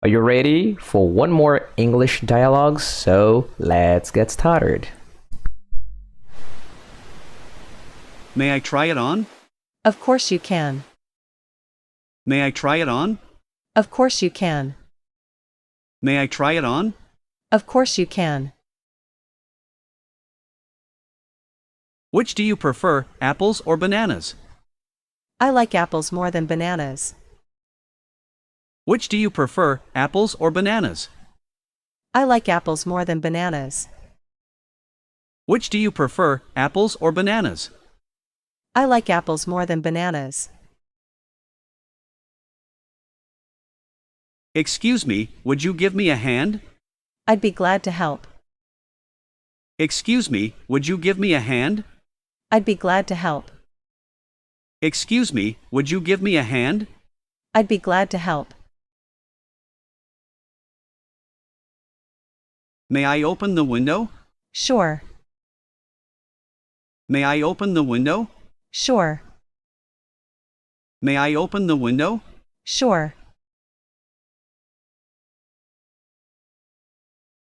Are you ready for one more English dialogue? So let's get started. May I try it on? Of course you can. May I try it on? Of course you can. May I try it on? Of course you can. Which do you prefer, apples or bananas? I like apples more than bananas. Which do you prefer, apples or bananas? I like apples more than bananas. Which do you prefer, apples or bananas? I like apples more than bananas. Excuse me, would you give me a hand? I'd be glad to help. Excuse me, would you give me a hand? I'd be glad to help. Excuse me, would you give me a hand? I'd be glad to help. May I open the window? Sure. May I open the window? Sure. May I open the window? Sure.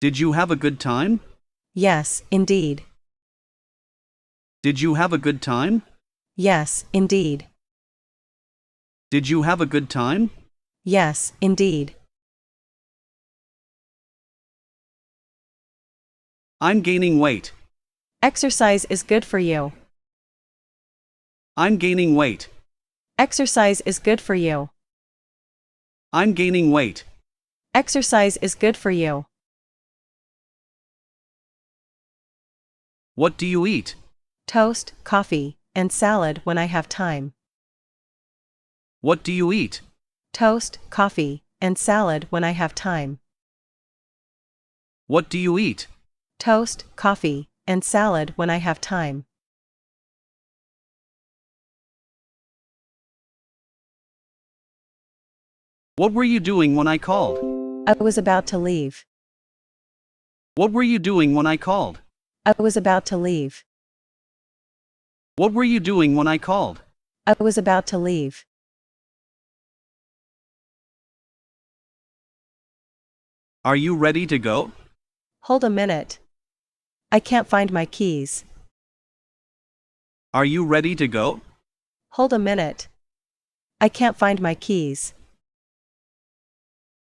Did you have a good time? Yes, indeed. Did you have a good time? Yes, indeed. Did you have a good time? Yes, indeed. I'm gaining weight. Exercise is good for you. I'm gaining weight. Exercise is good for you. I'm gaining weight. Exercise is good for you. What do you eat? Toast, coffee, and salad when I have time. What do you eat? Toast, coffee, and salad when I have time. What do you eat? Toast, coffee, and salad when I have time. What were you doing when I called? I was about to leave. What were you doing when I called? I was about to leave. What were you doing when I called? I was about to leave. Are you ready to go? Hold a minute. I can't find my keys. Are you ready to go? Hold a minute. I can't find my keys.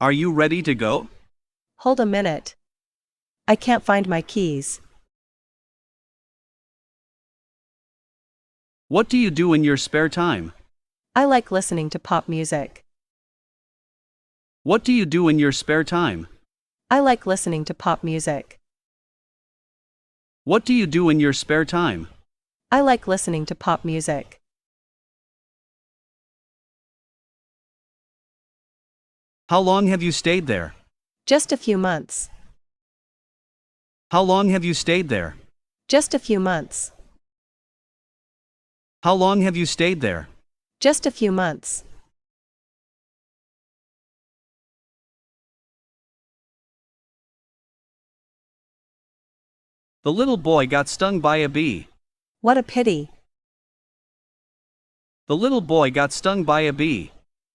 Are you ready to go? Hold a minute. I can't find my keys. What do you do in your spare time? I like listening to pop music. What do you do in your spare time? I like listening to pop music. What do you do in your spare time? I like listening to pop music. How long have you stayed there? Just a few months. How long have you stayed there? Just a few months. How long have you stayed there? Just a few months. The little boy got stung by a bee. What a pity. The little boy got stung by a bee.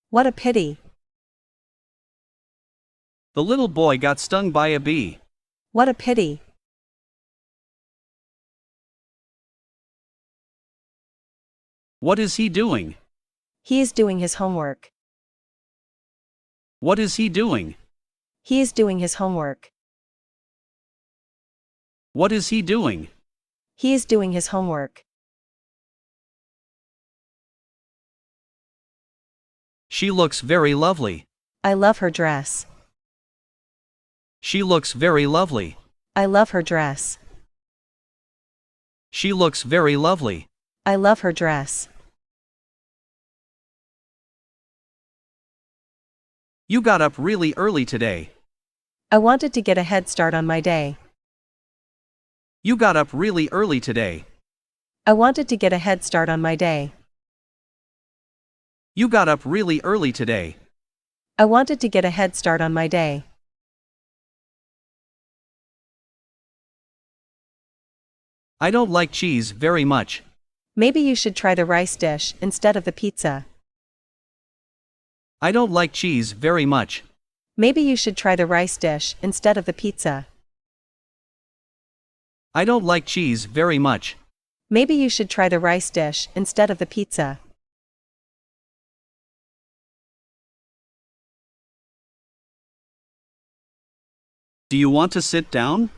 What a pity. The little boy got stung by a bee. What a pity. What is he doing? He is doing his homework. What is he doing? He is doing his homework. What is he doing? He is doing his homework. She looks very lovely. I love her dress. She looks very lovely. I love her dress. She looks very lovely. I love her dress. You got up really early today. I wanted to get a head start on my day. You got up really early today. I wanted to get a head start on my day. You got up really early today. I wanted to get a head start on my day. I don't like cheese very much. Maybe you should try the rice dish instead of the pizza. I don't like cheese very much. Maybe you should try the rice dish instead of the pizza. I don't like cheese very much. Maybe you should try the rice dish instead of the pizza. Do you want to sit down?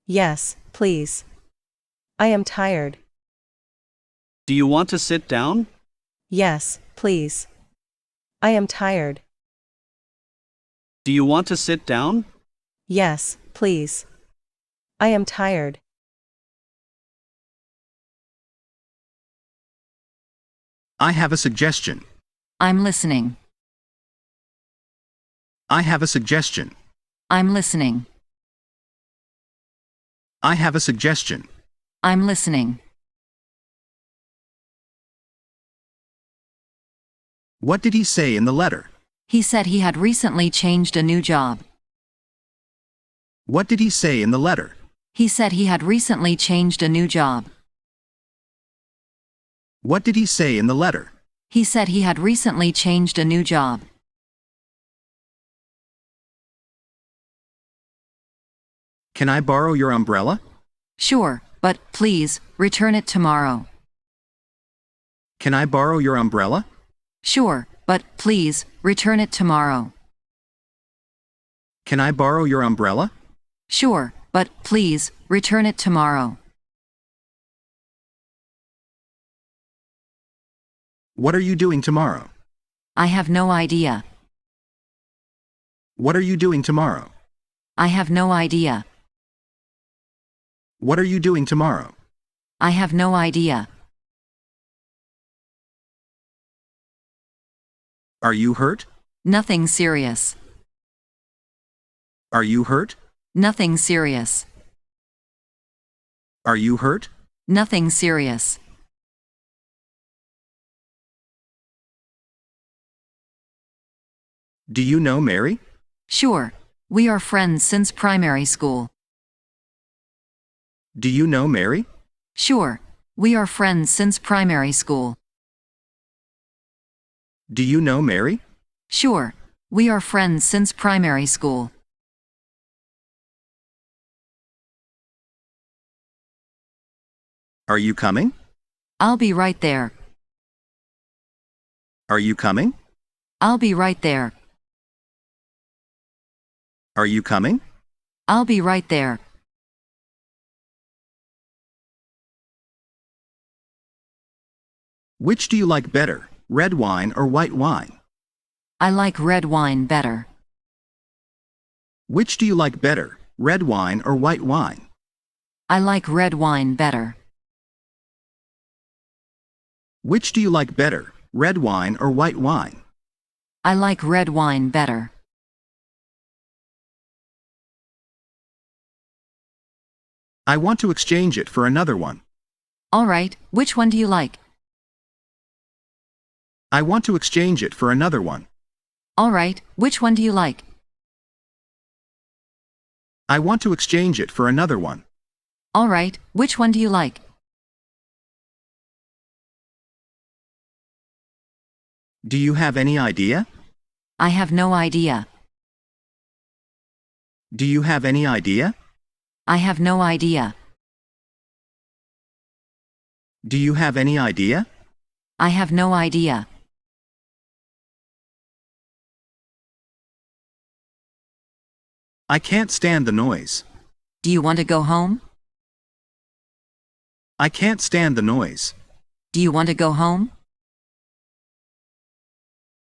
Yes, please. I am tired. Do you want to sit down? Yes, please. I am tired. Do you want to sit down? Yes, please. I am tired. I have a suggestion. I'm listening. I have a suggestion. I'm listening. I have a suggestion. I'm listening. What did he say in the letter? He said he had recently changed a new job. What did he say in the letter? He said he had recently changed a new job. What did he say in the letter? He said he had recently changed a new job. Can I borrow your umbrella? Sure, but please, return it tomorrow. Can I borrow your umbrella? Sure, but please, return it tomorrow. Can I borrow your umbrella? Sure, but please, return it tomorrow. What are you doing tomorrow? I have no idea. What are you doing tomorrow? I have no idea. What are you doing tomorrow? I have no idea. Are you hurt? Nothing serious. Are you hurt? Nothing serious. Are you hurt? Nothing serious. Do you know Mary? Sure. We are friends since primary school. Do you know Mary? Sure. We are friends since primary school. Do you know Mary? Sure. We are friends since primary school. Are you coming? I'll be right there. Are you coming? I'll be right there. Are you coming? I'll be right there. Which do you like better, red wine or white wine? I like red wine better. Which do you like better, red wine or white wine? I like red wine better. Which do you like better, red wine or white wine? I like red wine better. I want to exchange it for another one. All right, which one do you like? I want to exchange it for another one. All right, which one do you like? I want to exchange it for another one. All right, which one do you like? Do you have any idea? I have no idea. Do you have any idea? I have no idea. Do you have any idea? I have no idea. I can't stand the noise. Do you want to go home? I can't stand the noise. Do you want to go home?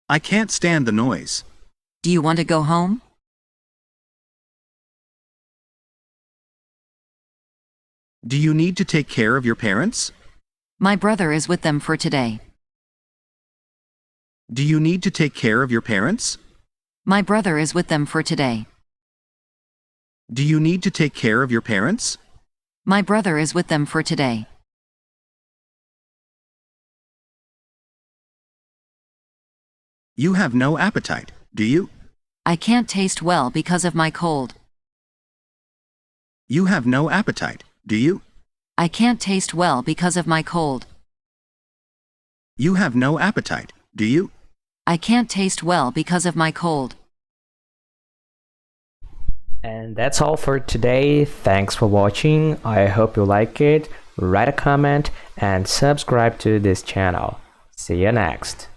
I can't stand the noise. Do you want to go home? Do you need to take care of your parents? My brother is with them for today. Do you need to take care of your parents? My brother is with them for today. Do you need to take care of your parents? My brother is with them for today. You have no appetite, do you? I can't taste well because of my cold. You have no appetite, do you? I can't taste well because of my cold. You have no appetite, do you? I can't taste well because of my cold. And that's all for today. Thanks for watching. I hope you like it. Write a comment and subscribe to this channel. See you next.